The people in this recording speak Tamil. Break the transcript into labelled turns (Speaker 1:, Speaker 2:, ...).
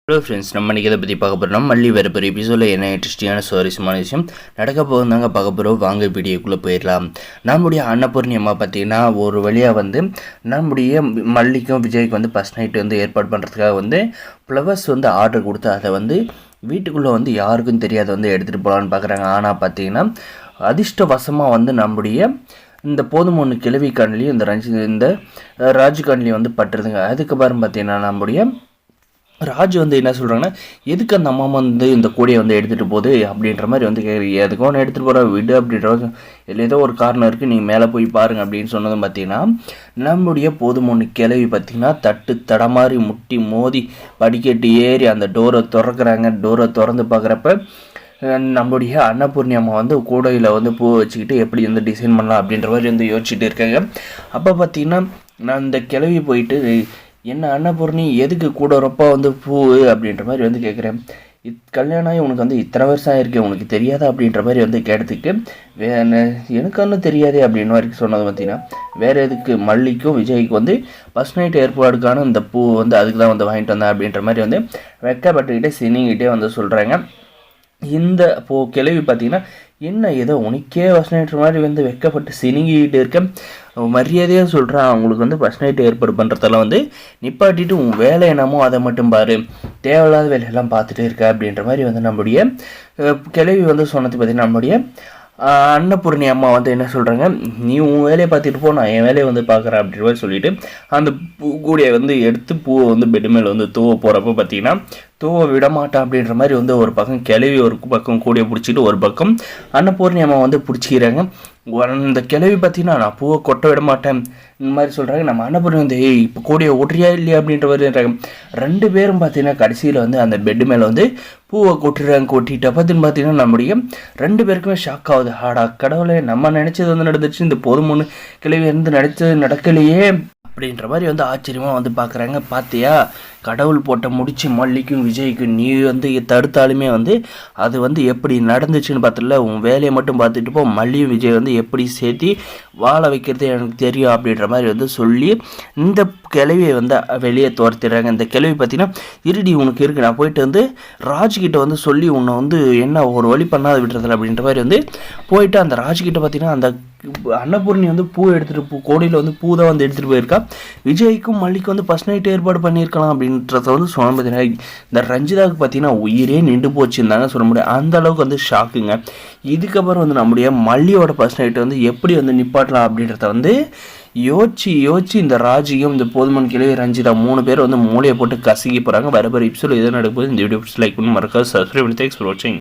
Speaker 1: ஹலோ ஃப்ரெண்ட்ஸ், நம்ம இன்றைக்கி இதை பற்றி பார்க்க போகிறோம். மல்லி வேறு பெரிய எபிசோடில் என்ன இன்ட்ரெஸ்டிங்கான சுவாரஸ்யமான விஷயம் நடக்க போகுதாங்க பார்க்க போகிறோம். வாங்க வீடியோக்குள்ளே போயிடலாம். நம்முடைய அன்னபூர்ணி அம்மா பார்த்திங்கன்னா ஒரு வழியாக நம்முடைய மல்லிக்கும் விஜய்க்கு ஃபஸ்ட் நைட்டு ஏற்பாடு பண்ணுறதுக்காக ஃப்ளவர்ஸ் ஆர்டர் கொடுத்து அதை வீட்டுக்குள்ளே யாருக்கும் தெரியாத எடுத்துகிட்டு போகலான்னு பார்க்குறாங்க. ஆனால் பார்த்திங்கன்னா அதிர்ஷ்டவசமாக நம்முடைய இந்த போதும் ஒன்று கிழவி காணொலி இந்த ராஜு காணொலி பட்டுருதுங்க. அதுக்கப்புறம் பார்த்திங்கன்னா நம்முடைய ராஜு என்ன சொல்கிறாங்கன்னா, எதுக்கு அந்த அம்மா இந்த கூடையை எடுத்துகிட்டு போகுது அப்படின்ற மாதிரி கேட்குறீங்க. எதுக்கும் ஒன்று எடுத்துகிட்டு போகிற விடு அப்படின்ற இல்லை ஏதோ ஒரு காரணம் இருக்குது, நீங்கள் மேலே போய் பாருங்கள் அப்படின்னு சொன்னதும் பார்த்தீங்கன்னா நம்முடைய போதும் ஒன்று கிளவி பார்த்திங்கன்னா தட்டு தடமாறி முட்டி மோதி படிக்கட்டு ஏறி அந்த டோரை திறக்கிறாங்க. டோரை திறந்து பார்க்குறப்ப நம்முடைய அன்னபூர்ணி அம்மா கூடையில் பூ வச்சுக்கிட்டு எப்படி டிசைன் பண்ணலாம் அப்படின்ற மாதிரி யோசிச்சுட்டு இருக்காங்க. அப்போ பார்த்திங்கன்னா நான் இந்த கிளவி போயிட்டு, என்ன அன்னபூர்ணி எதுக்கு கூட ரொப்பா பூ அப்படின்ற மாதிரி கேட்குறேன். கல்யாணம் ஆகி உனக்கு இத்தனை வருஷம் ஆயிருக்கு, உனக்கு தெரியாதா அப்படின்ற மாதிரி கேட்டதுக்கு எனக்கு ஒன்றும் தெரியாதே அப்படின்னு வரைக்கும் சொன்னது பார்த்தீங்கன்னா, வேறு எதுக்கு மல்லிக்கும் விஜய்க்கு ஃபஸ்ட் நைட் ஏற்பாடுக்கான இந்த பூ அதுக்கு தான் வாங்கிட்டு வந்தேன் அப்படின்ற மாதிரி வெக்கப்பட்டுக்கிட்டே சினிங்கிட்டே சொல்கிறாங்க. இந்த கிளவி பார்த்திங்கன்னா, என்ன ஏதோ உனக்கே ஃபஸ்ட் நைட் மாதிரி வெக்கப்பட்டு சினிங்கிட்டு இருக்க, மரியாதையாக சொல்கிறான். அவங்களுக்கு ஃபஸ்ட் நைட் ஏற்பாடு பண்ணுறதெல்லாம் நிப்பாட்டிட்டு உன் வேலை என்னமோ அதை மட்டும் பாரு, தேவையில்லாத வேலையெல்லாம் பார்த்துட்டே இருக்க அப்படின்ற மாதிரி நம்முடைய கிளவி சொன்னது பார்த்திங்கன்னா நம்முடைய அன்னபூர்ணி அம்மா என்ன சொல்கிறாங்க, நீ உன் வேலையை பார்த்துட்டு போ, நான் என் வேலையை பார்க்குறேன் அப்படின்ற மாதிரி சொல்லிவிட்டு அந்த பூ கூடையை எடுத்து பூவை பெட் மேலே தூவ போகிறப்ப பார்த்திங்கன்னா தூவ விடமாட்டேன் அப்படின்ற மாதிரி ஒரு பக்கம் கிளவி ஒரு பக்கம் கூடையை பிடிச்சிட்டு ஒரு பக்கம் அன்னபூர்ணி அம்மா பிடிச்சிக்கிறாங்க. அந்த கிளவி பார்த்திங்கன்னா நான் பூவை கொட்ட விட மாட்டேன் இந்த மாதிரி சொல்கிறாங்க. நம்ம அன்னபூர்ணி இப்போ கூடையை ஓட்டுறியா இல்லையா அப்படின்ற மாதிரி ரெண்டு பேரும் பார்த்திங்கன்னா கடைசியில் அந்த பெட்டு மேலே பூவை கொட்டிட்ட பார்த்திங்கன்னா நம்முடைய ரெண்டு பேருக்குமே ஷாக் ஆகுது. ஆடா கடவுளே, நம்ம நினச்சது நடந்துச்சு, இந்த போதும் ஒன்று கிளவி நினச்சது நடக்கலையே அப்படின்ற மாதிரி ஆச்சரியமாக பார்க்குறாங்க. பார்த்தியா, கடவுள் போட்ட முடிச்சு மல்லிக்கும் விஜய்க்கும் நீ தடுத்தாலுமே அது எப்படி நடந்துச்சுன்னு பார்த்துல, உன் வேலையை மட்டும் பார்த்துட்டு போ, மல்லியும் விஜய் எப்படி சேர்த்து வாழ வைக்கிறது எனக்கு தெரியும் அப்படின்ற மாதிரி சொல்லி இந்த கிளவியை வெளியே துரத்திடுறாங்க. இந்த கிளவி பார்த்திங்கன்னா, இருடி உனக்கு இருக்குது, நான் போயிட்டு ராஜ்கிட்ட சொல்லி உன்னை என்ன ஒரு வழி பண்ணாத விடுறதில்ல அப்படின்ற மாதிரி போயிட்டு அந்த ராஜ்கிட்ட பார்த்திங்கன்னா அந்த அன்னபூர்ணி பூ எடுத்துகிட்டு கோடியில் பூ தான் எடுத்துகிட்டு போயிருக்கா. விஜய்க்கும் மல்லிக்கும் ஃபஸ்ட் நைட் ஏற்பாடு பண்ணியிருக்கலாம் அப்படின்றத சொன்ன பார்த்தீங்கன்னா இந்த ரஞ்சிதாவுக்கு பார்த்தீங்கன்னா உயிரே நின்று போச்சுருந்தாங்க சொல்ல முடியாது. அந்த அளவுக்கு ஷாக்குங்க. இதுக்கப்புறம் நம்முடைய மல்லியோட ஃபஸ்ட் நைட்டு எப்படி நிப்பாட்டலாம் அப்படின்றத யோசிச்சு இந்த ராஜியும் இந்த போதுமன் கிளவி ரஞ்சிதா 3 பேர் மூளையை போட்டு கசக்கி போகிறாங்க. வர எது நடக்கும்போது இந்த வீடியோ லைக் பண்ணி மறக்காது சப்ஸ்கிரைப் பண்ணி தேங்க்ஸ் ஃபார் வாட்சிங்.